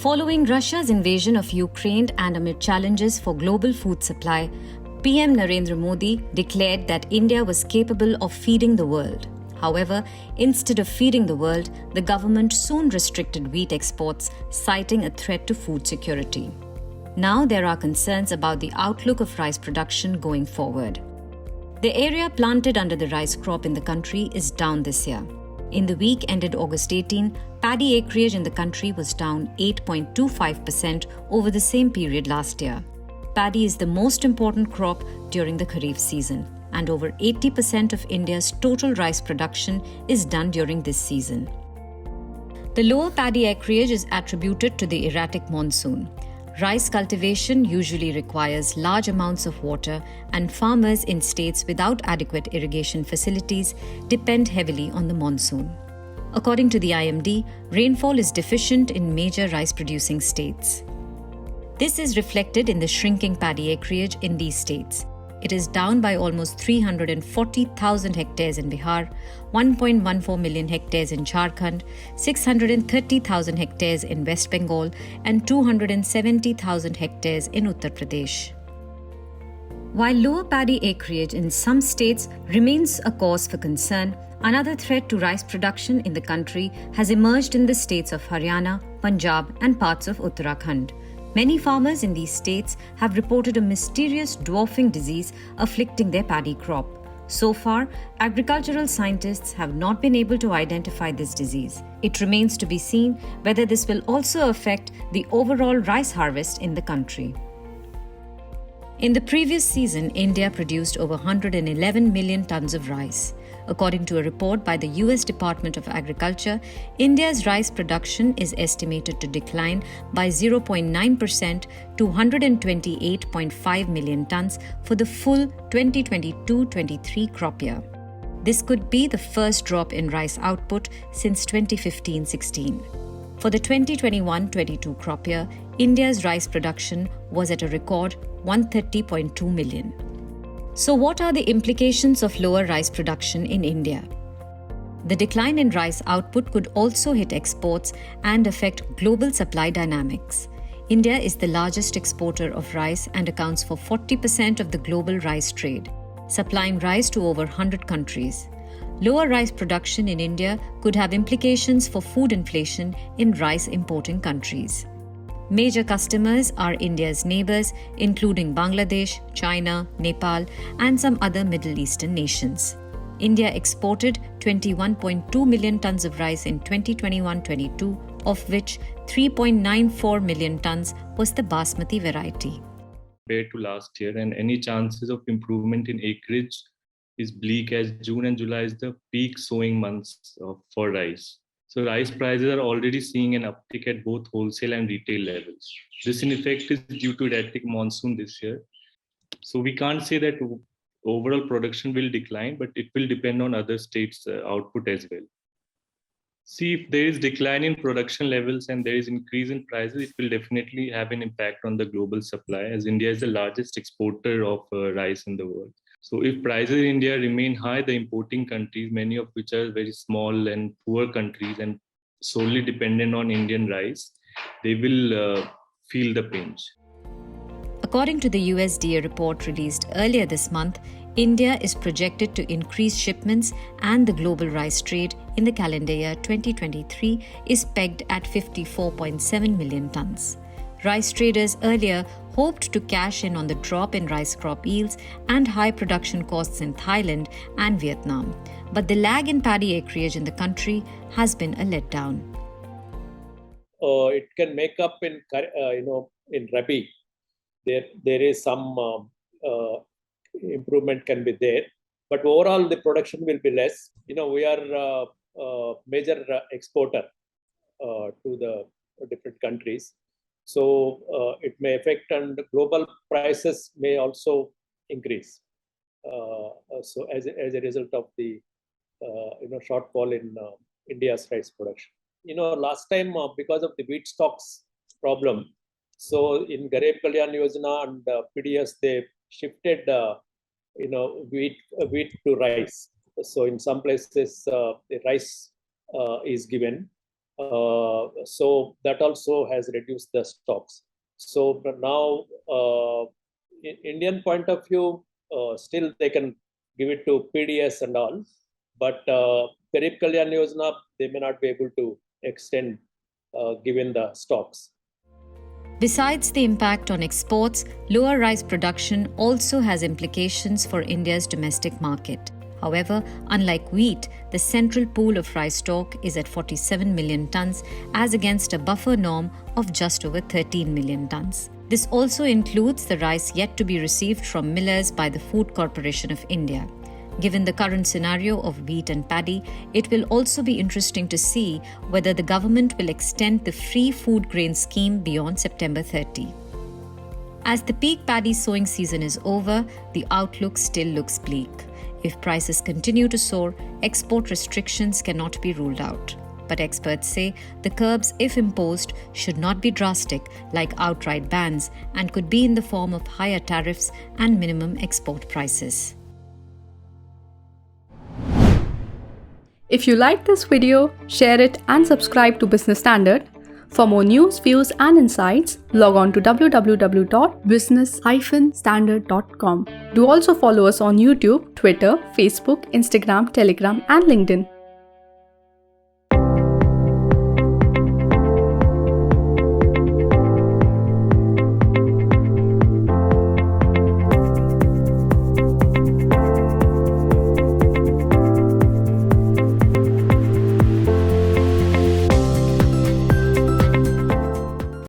Following Russia's invasion of Ukraine and amid challenges for global food supply, PM Narendra Modi declared that India was capable of feeding the world. However, instead of feeding the world, the government soon restricted wheat exports, citing a threat to food security. Now there are concerns about the outlook of rice production going forward. The area planted under the rice crop in the country is down this year. In the week ended August 18, paddy acreage in the country was down 8.25% over the same period last year. Paddy is the most important crop during the Kharif season, and over 80% of India's total rice production is done during this season. The lower paddy acreage is attributed to the erratic monsoon. Rice cultivation usually requires large amounts of water, and farmers in states without adequate irrigation facilities depend heavily on the monsoon. According to the IMD, rainfall is deficient in major rice-producing states. This is reflected in the shrinking paddy acreage in these states. It is down by almost 340,000 hectares in Bihar, 1.14 million hectares in Jharkhand, 630,000 hectares in West Bengal, and 270,000 hectares in Uttar Pradesh. While lower paddy acreage in some states remains a cause for concern, another threat to rice production in the country has emerged in the states of Haryana, Punjab, and parts of Uttarakhand. Many farmers in these states have reported a mysterious dwarfing disease afflicting their paddy crop. So far, agricultural scientists have not been able to identify this disease. It remains to be seen whether this will also affect the overall rice harvest in the country. In the previous season, India produced over 111 million tons of rice. According to a report by the US Department of Agriculture, India's rice production is estimated to decline by 0.9% to 128.5 million tons for the full 2022-23 crop year. This could be the first drop in rice output since 2015-16. For the 2021-22 crop year, India's rice production was at a record 130.2 million. So what are the implications of lower rice production in India? The decline in rice output could also hit exports and affect global supply dynamics. India is the largest exporter of rice and accounts for 40% of the global rice trade, supplying rice to over 100 countries. Lower rice production in India could have implications for food inflation in rice importing countries. Major customers are India's neighbors, including Bangladesh, China, Nepal, and some other Middle Eastern nations. India exported 21.2 million tons of rice in 2021-22, of which 3.94 million tons was the basmati variety. Compared to last year, and any chances of improvement in acreage is bleak, as June and July is the peak sowing months for rice. So rice prices are already seeing an uptick at both wholesale and retail levels. This in effect is due to erratic monsoon this year. So we can't say that overall production will decline, but it will depend on other states' output as well. See, if there is decline in production levels and there is increase in prices, it will definitely have an impact on the global supply, as India is the largest exporter of rice in the world. So if prices in India remain high, the importing countries, many of which are very small and poor countries and solely dependent on Indian rice, they will feel the pinch. According to the USDA report released earlier this month, India is projected to increase shipments, and the global rice trade in the calendar year 2023 is pegged at 54.7 million tons. Rice traders earlier hoped to cash in on the drop in rice crop yields and high production costs in Thailand and Vietnam. But the lag in paddy acreage in the country has been a letdown. It can make up in Rabi. There is some improvement can be there, but overall the production will be less. We are a major exporter to the different countries. So it may affect, and global prices may also increase. So as a result of the shortfall in India's rice production. Last time because of the wheat stocks problem, so in Garib Kalyan Yojana and PDS, they shifted wheat to rice. So in some places the rice is given, So that also has reduced the stocks. So now, in Indian point of view, still they can give it to PDS and all, but Garib Kalyan Yojana, they may not be able to extend given the stocks. Besides the impact on exports, lower rice production also has implications for India's domestic market. However, unlike wheat, the central pool of rice stock is at 47 million tons as against a buffer norm of just over 13 million tons. This also includes the rice yet to be received from millers by the Food Corporation of India. Given the current scenario of wheat and paddy, it will also be interesting to see whether the government will extend the free food grain scheme beyond September 30. As the peak paddy sowing season is over, the outlook still looks bleak. If prices continue to soar, export restrictions cannot be ruled out. But experts say the curbs, if imposed, should not be drastic like outright bans and could be in the form of higher tariffs and minimum export prices. If you like this video, share it and subscribe to Business Standard. For more news, views and insights, log on to www.business-standard.com. Do also follow us on YouTube, Twitter, Facebook, Instagram, Telegram and LinkedIn.